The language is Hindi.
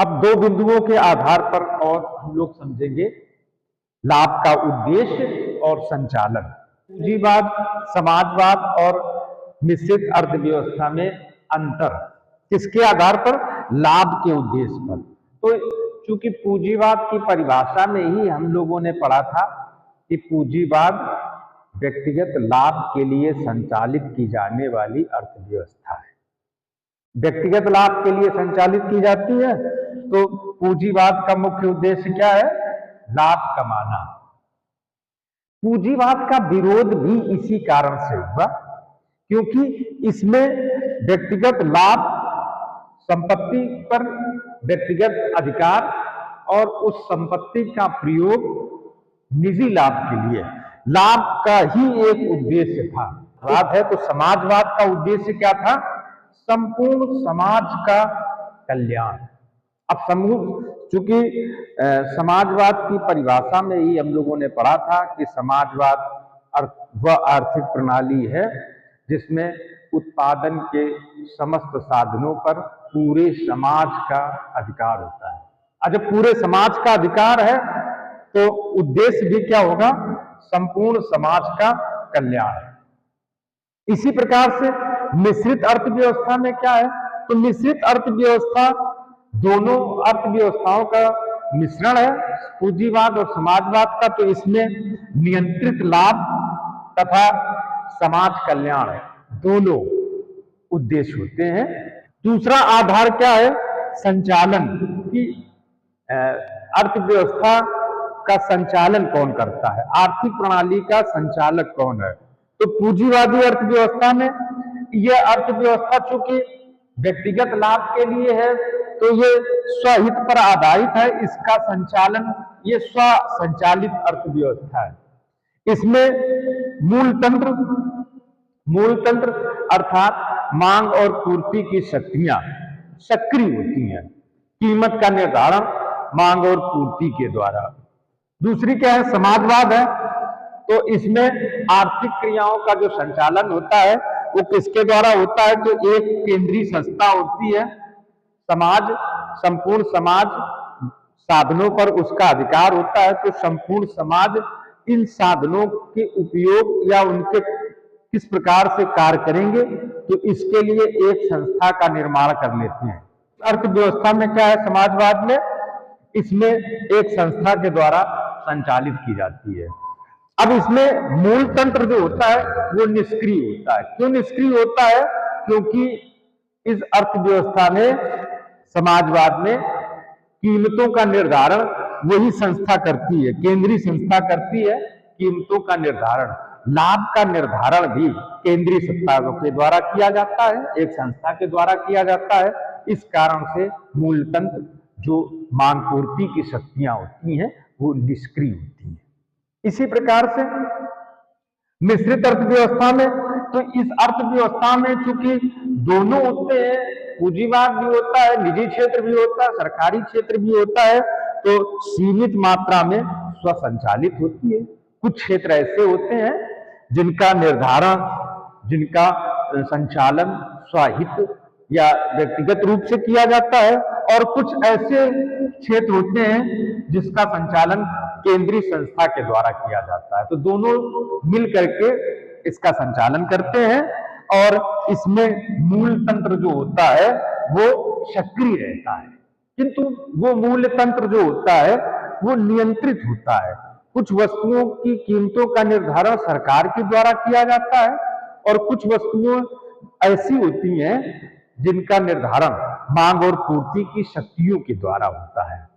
अब दो बिंदुओं के आधार पर और हम लोग समझेंगे लाभ का उद्देश्य और संचालन। पूंजीवाद, समाजवाद और मिश्रित अर्थव्यवस्था में अंतर किसके आधार पर? लाभ के उद्देश्य पर। तो चूंकि पूंजीवाद की परिभाषा में ही हम लोगों ने पढ़ा था कि पूंजीवाद व्यक्तिगत लाभ के लिए संचालित की जाने वाली अर्थव्यवस्था है। व्यक्तिगत लाभ के लिए संचालित की जाती है, तो पूंजीवाद का मुख्य उद्देश्य क्या है? लाभ कमाना। पूंजीवाद का विरोध भी इसी कारण से हुआ क्योंकि इसमें व्यक्तिगत लाभ, संपत्ति पर व्यक्तिगत अधिकार और उस संपत्ति का प्रयोग निजी लाभ के लिए, लाभ का ही एक उद्देश्य था। बात है तो समाजवाद का उद्देश्य क्या था? संपूर्ण समाज का कल्याण। अब चूंकि समाजवाद की परिभाषा में ही हम लोगों ने पढ़ा था कि समाजवाद वह आर्थिक प्रणाली है जिसमें उत्पादन के समस्त साधनों पर पूरे समाज का अधिकार होता है। जब पूरे समाज का अधिकार है तो उद्देश्य भी क्या होगा? संपूर्ण समाज का कल्याण। इसी प्रकार से मिश्रित अर्थव्यवस्था में क्या है? तो मिश्रित अर्थव्यवस्था दोनों अर्थव्यवस्थाओं का मिश्रण है, पूंजीवाद और समाजवाद का। तो इसमें नियंत्रित लाभ तथा समाज कल्याण है, दोनों उद्देश्य होते हैं। दूसरा आधार क्या है? संचालन की। अर्थव्यवस्था का संचालन कौन करता है? आर्थिक प्रणाली का संचालक कौन है? तो पूंजीवादी अर्थव्यवस्था में यह अर्थव्यवस्था चूंकि व्यक्तिगत लाभ के लिए है तो ये स्वहित पर आधारित है। इसका संचालन ये स्व संचालित अर्थव्यवस्था है। इसमें मूल तंत्र अर्थात मांग और पूर्ति की शक्तियां सक्रिय होती हैं। कीमत का निर्धारण मांग और पूर्ति के द्वारा। दूसरी क्या है? समाजवाद है। तो इसमें आर्थिक क्रियाओं का जो संचालन होता है वो किसके द्वारा होता है? तो एक केंद्रीय संस्था होती है, समाज, संपूर्ण समाज, साधनों पर उसका अधिकार होता है। तो संपूर्ण समाज इन साधनों के उपयोग या उनके किस प्रकार से कार्य करेंगे तो इसके लिए एक संस्था का निर्माण कर लेते हैं। अर्थव्यवस्था में क्या है? समाजवाद में इसमें एक संस्था के द्वारा संचालित की जाती है। अब इसमें मूल तंत्र जो होता है वो निष्क्रिय होता है। क्यों निष्क्रिय होता है? क्योंकि इस अर्थव्यवस्था में, समाजवाद में कीमतों का निर्धारण वही संस्था करती है, केंद्रीय संस्था करती है कीमतों का निर्धारण। लाभ का निर्धारण भी केंद्रीय सत्ताओं के द्वारा किया जाता है, एक संस्था के द्वारा किया जाता है। इस कारण से मूल तंत्र जो मांग पूर्ति की शक्तियां होती हैं वो निष्क्रिय होती हैं। इसी प्रकार से मिश्रित अर्थव्यवस्था में, तो इस अर्थव्यवस्था में चूंकि दोनों होते हैं, पूंजीवाद भी होता है, निजी क्षेत्र भी होता है, सरकारी क्षेत्र भी होता है, तो सीमित मात्रा में स्वसंचालित होती है। कुछ क्षेत्र ऐसे होते हैं जिनका निर्धारण, जिनका संचालन स्वहित या व्यक्तिगत रूप से किया जाता है, और कुछ ऐसे क्षेत्र होते हैं जिसका संचालन केंद्रीय संस्था के द्वारा किया जाता है। तो दोनों मिल करके इसका संचालन करते हैं और इसमें मूल तंत्र जो होता है वो सक्रिय रहता है, किंतु वो मूल तंत्र जो होता है वो नियंत्रित होता है। कुछ वस्तुओं की कीमतों का निर्धारण सरकार के द्वारा किया जाता है और कुछ वस्तुएं ऐसी होती हैं जिनका निर्धारण मांग और पूर्ति की शक्तियों के द्वारा होता है।